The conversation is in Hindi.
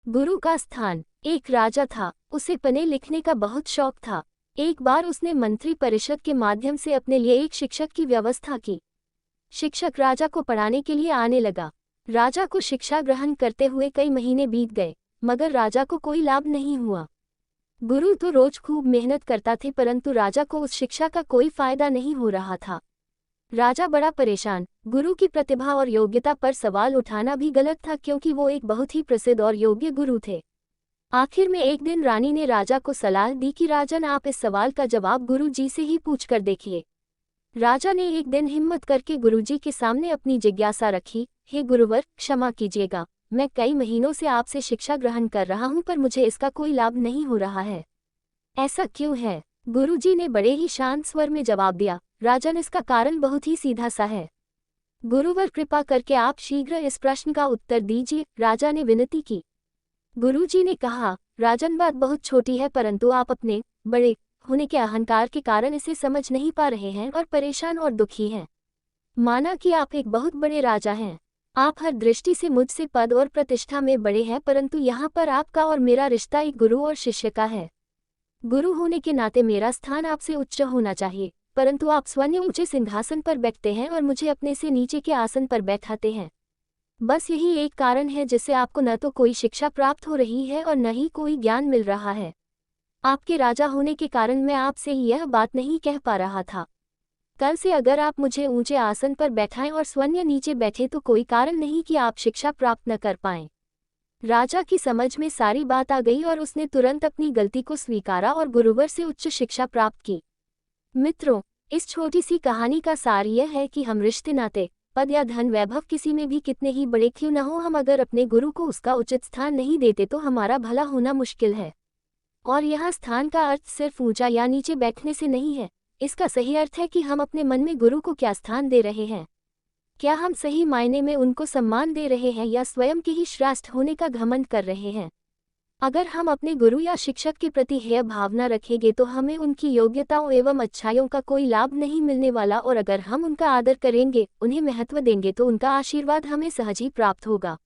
गुरु का स्थान। एक राजा था, उसे पढ़ने लिखने का बहुत शौक था। एक बार उसने मंत्री परिषद के माध्यम से अपने लिए एक शिक्षक की व्यवस्था की। शिक्षक राजा को पढ़ाने के लिए आने लगा। राजा को शिक्षा ग्रहण करते हुए कई महीने बीत गए, मगर राजा को कोई लाभ नहीं हुआ। गुरु तो रोज खूब मेहनत करता थे, परंतु राजा को उस शिक्षा का कोई फायदा नहीं हो रहा था। राजा बड़ा परेशान। गुरु की प्रतिभा और योग्यता पर सवाल उठाना भी गलत था, क्योंकि वो एक बहुत ही प्रसिद्ध और योग्य गुरु थे। आखिर में एक दिन रानी ने राजा को सलाह दी कि राजन, आप इस सवाल का जवाब गुरु जी से ही पूछ कर देखिए। राजा ने एक दिन हिम्मत करके गुरु जी के सामने अपनी जिज्ञासा रखी। हे गुरुवर, क्षमा कीजिएगा, मैं कई महीनों से आपसे शिक्षा ग्रहण कर रहा हूँ, पर मुझे इसका कोई लाभ नहीं हो रहा है। ऐसा क्यों है? गुरुजी ने बड़े ही शांत स्वर में जवाब दिया। राजन, इसका कारण बहुत ही सीधा सा है। गुरुवर, कृपा करके आप शीघ्र इस प्रश्न का उत्तर दीजिए, राजा ने विनती की। गुरुजी ने कहा, राजन, बात बहुत छोटी है, परंतु आप अपने बड़े होने के अहंकार के कारण इसे समझ नहीं पा रहे हैं और परेशान और दुखी हैं। माना कि आप एक बहुत बड़े राजा हैं, आप हर दृष्टि से मुझसे पद और प्रतिष्ठा में बड़े हैं, परंतु यहाँ पर आपका और मेरा रिश्ता एक गुरु और शिष्य का है। गुरु होने के नाते मेरा स्थान आपसे उच्च होना चाहिए, परंतु आप स्वयं ऊंचे सिंहासन पर बैठते हैं और मुझे अपने से नीचे के आसन पर बैठाते हैं। बस यही एक कारण है जिससे आपको न तो कोई शिक्षा प्राप्त हो रही है और न ही कोई ज्ञान मिल रहा है। आपके राजा होने के कारण मैं आपसे यह बात नहीं कह पा रहा था। कल से अगर आप मुझे ऊंचे आसन पर बैठाएं और स्वयं नीचे बैठे तो कोई कारण नहीं कि आप शिक्षा प्राप्त न कर पाएं। राजा की समझ में सारी बात आ गई और उसने तुरंत अपनी गलती को स्वीकारा और गुरुवर से उच्च शिक्षा प्राप्त की। मित्रों, इस छोटी सी कहानी का सार यह है कि हम रिश्ते नाते, पद या धन वैभव किसी में भी कितने ही बड़े क्यों न हो, हम अगर अपने गुरु को उसका उचित स्थान नहीं देते तो हमारा भला होना मुश्किल है। और यहाँ स्थान का अर्थ सिर्फ ऊंचा या नीचे बैठने से नहीं है। इसका सही अर्थ है कि हम अपने मन में गुरु को क्या स्थान दे रहे हैं। क्या हम सही मायने में उनको सम्मान दे रहे हैं या स्वयं के ही श्रेष्ठ होने का घमंड कर रहे हैं? अगर हम अपने गुरु या शिक्षक के प्रति हेय भावना रखेंगे तो हमें उनकी योग्यताओं एवं अच्छाइयों का कोई लाभ नहीं मिलने वाला, और अगर हम उनका आदर करेंगे, उन्हें महत्व देंगे, तो उनका आशीर्वाद हमें सहज ही प्राप्त होगा।